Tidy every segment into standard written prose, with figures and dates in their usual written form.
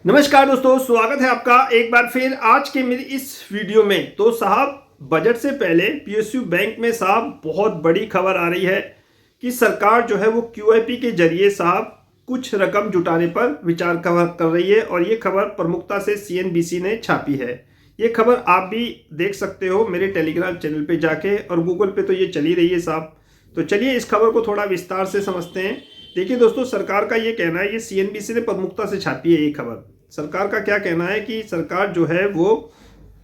नमस्कार दोस्तों, स्वागत है आपका एक बार फिर आज के मेरी इस वीडियो में। तो साहब, बजट से पहले पीएसयू बैंक में साहब बहुत बड़ी खबर आ रही है कि सरकार जो है वो क्यूआईपी के जरिए साहब कुछ रकम जुटाने पर विचार कर रही है। और ये खबर प्रमुखता से सीएनबीसी ने छापी है। ये खबर आप भी देख सकते हो मेरे टेलीग्राम चैनल पे जाके, और गूगल पे तो ये चली रही है साहब। तो चलिए इस खबर को थोड़ा विस्तार से समझते हैं। देखिए दोस्तों, सरकार का ये कहना है, ये सीएनबीसी ने प्रमुखता से छापी है ये खबर। सरकार का क्या कहना है कि सरकार जो है वो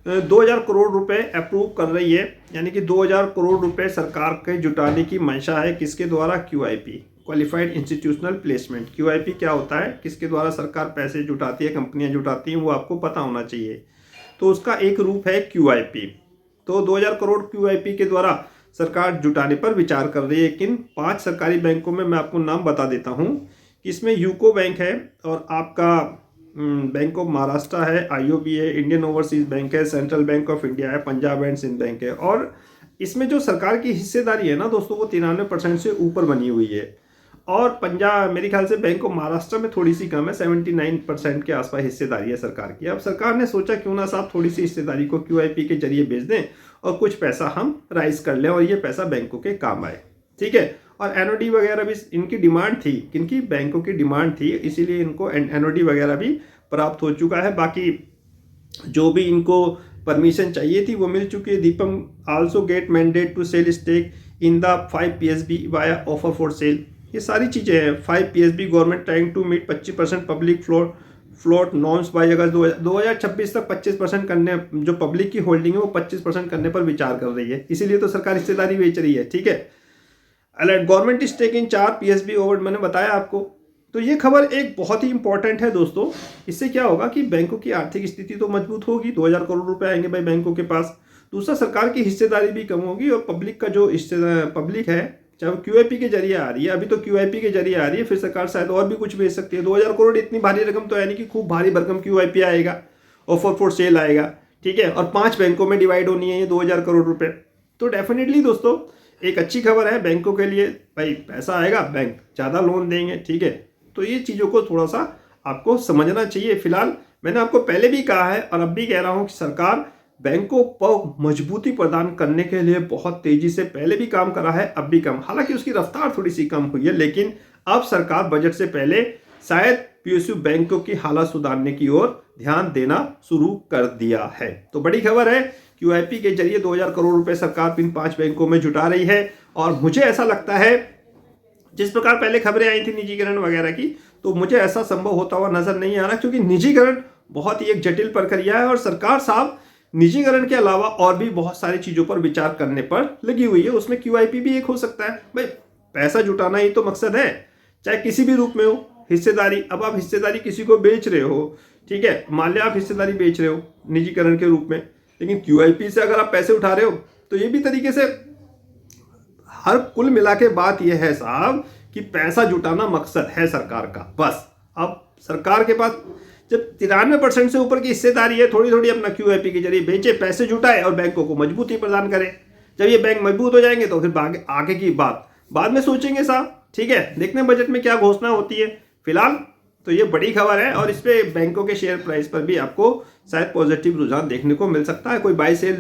2000 करोड़ रुपए अप्रूव कर रही है, यानी कि 2000 करोड़ रुपए सरकार के जुटाने की मंशा है। किसके द्वारा? QIP, qualified institutional placement. QIP क्या होता है, किसके द्वारा सरकार पैसे जुटाती है, कंपनियां जुटाती हैं, वो आपको पता होना चाहिए। तो उसका एक रूप है क्यूआईपी। तो 2000 करोड़ क्यूआईपी के द्वारा सरकार जुटाने पर विचार कर रही है। लेकिन 5 सरकारी बैंकों में मैं आपको नाम बता देता हूँ कि इसमें यूको बैंक है, और आपका बैंक ऑफ महाराष्ट्र है, आईओबी है, इंडियन ओवरसीज बैंक है, सेंट्रल बैंक ऑफ इंडिया है, पंजाब एंड सिंध बैंक है। और इसमें जो सरकार की हिस्सेदारी है ना दोस्तों, वो 93% से ऊपर बनी हुई है। और पंजाब, मेरे ख्याल से बैंक ऑफ महाराष्ट्र में थोड़ी सी कम है, 79% के आसपास हिस्सेदारी है सरकार की। अब सरकार ने सोचा क्यों ना साहब थोड़ी सी हिस्सेदारी को क्यूआईपी के जरिए बेच दें और कुछ पैसा हम राइज कर लें, और ये पैसा बैंकों के काम आए। ठीक है। और एनओडी वगैरह भी इनकी डिमांड थी, किनकी? बैंकों की डिमांड थी, इसीलिए इनको एनओडी वगैरह भी प्राप्त हो चुका है। बाकी जो भी इनको परमिशन चाहिए थी वो मिल चुकी है। DIPAM also get mandate to sell stake in the 5 PSB via offer for sale. ये सारी चीज़ें हैं। 5 PSB government trying to meet 25% public float norms by August 2026 तक 25% करने, जो पब्लिक की होल्डिंग है वो 25% करने पर विचार कर रही है। इसीलिए तो सरकार हिस्सेदारी बेच रही है। ठीक है। Alert government stake in 4 PSB over, मैंने बताया आपको। तो ये खबर एक बहुत ही इंपॉर्टेंट है दोस्तों। इससे क्या होगा कि बैंकों की आर्थिक स्थिति तो मजबूत होगी, 2000 करोड़ रुपए आएंगे भाई बैंकों के पास। दूसरा, सरकार की हिस्सेदारी भी कम होगी, और पब्लिक का जो पब्लिक है, चाहे वो क्यूआईपी के जरिए आ रही है, अभी तो क्यूआईपी के जरिए आ रही है, फिर सरकार शायद और भी कुछ भेज सकती है। 2000 करोड़ इतनी भारी रकम तो है नहीं कि खूब भारी भरकम क्यूआईपी आएगा, ऑफर फॉर सेल आएगा। ठीक है। और 5 बैंकों में डिवाइड होनी है ये 2000 करोड़ रुपए। तो डेफिनेटली दोस्तों एक अच्छी खबर है बैंकों के लिए। भाई पैसा आएगा, बैंक ज़्यादा लोन देंगे। ठीक है। तो ये चीज़ों को थोड़ा सा आपको समझना चाहिए। फिलहाल मैंने आपको पहले भी कहा है और अब भी कह रहा हूँ कि सरकार बैंकों पर मजबूती प्रदान करने के लिए बहुत तेजी से पहले भी काम करा है, अब भी कम। हालांकि उसकी रफ्तार थोड़ी सी कम हुई है, लेकिन अब सरकार बजट से पहले शायद पीएसयू बैंकों की हालत सुधारने की ओर ध्यान देना शुरू कर दिया है। तो बड़ी खबर है, क्यूआईपी के जरिए 2000 करोड़ रुपए सरकार इन 5 बैंकों में जुटा रही है। और मुझे ऐसा लगता है, जिस प्रकार पहले खबरें आई थी निजीकरण वगैरह की, तो मुझे ऐसा संभव होता हुआ नजर नहीं आ रहा, क्योंकि निजीकरण बहुत ही एक जटिल प्रक्रिया है, और सरकार साहब निजीकरण के अलावा और भी बहुत सारी चीजों पर विचार करने पर लगी हुई है। उसमें क्यूआईपी भी एक हो सकता है। भाई पैसा जुटाना ही तो मकसद है, चाहे किसी भी रूप में हो। हिस्सेदारी, अब आप हिस्सेदारी किसी को बेच रहे हो, ठीक है, मान लिया आप हिस्सेदारी बेच रहे हो निजीकरण के रूप में, लेकिन क्यूआईपी से अगर आप पैसे उठा रहे हो, तो ये भी तरीके से हर कुल मिला के बात यह है साहब कि पैसा जुटाना मकसद है सरकार का, बस। अब सरकार के पास जब 93% से ऊपर की हिस्सेदारी है, थोड़ी थोड़ी अपना क्यूआईपी के जरिए बेचे, पैसे जुटाए और बैंकों को मजबूती प्रदान करे। जब ये बैंक मजबूत हो जाएंगे तो फिर आगे की बात बाद में सोचेंगे साहब। ठीक है। देखते हैं बजट में क्या घोषणा होती है। फिलहाल तो ये बड़ी खबर है, और इस पे बैंकों के शेयर प्राइस पर भी आपको शायद पॉजिटिव रुझान देखने को मिल सकता है। कोई बाय सेल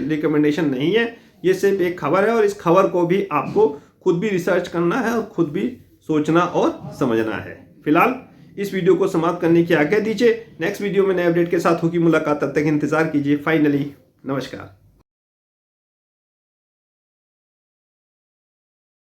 रिकमेंडेशन नहीं है, ये सिर्फ एक खबर है, और इस खबर को भी आपको खुद भी रिसर्च करना है और खुद भी सोचना और समझना है। फिलहाल इस वीडियो को समाप्त करने की आज्ञा दीजिए। नेक्स्ट वीडियो में नए अपडेट के साथ होगी मुलाकात, तब तक इंतजार कीजिए। फाइनली नमस्कार।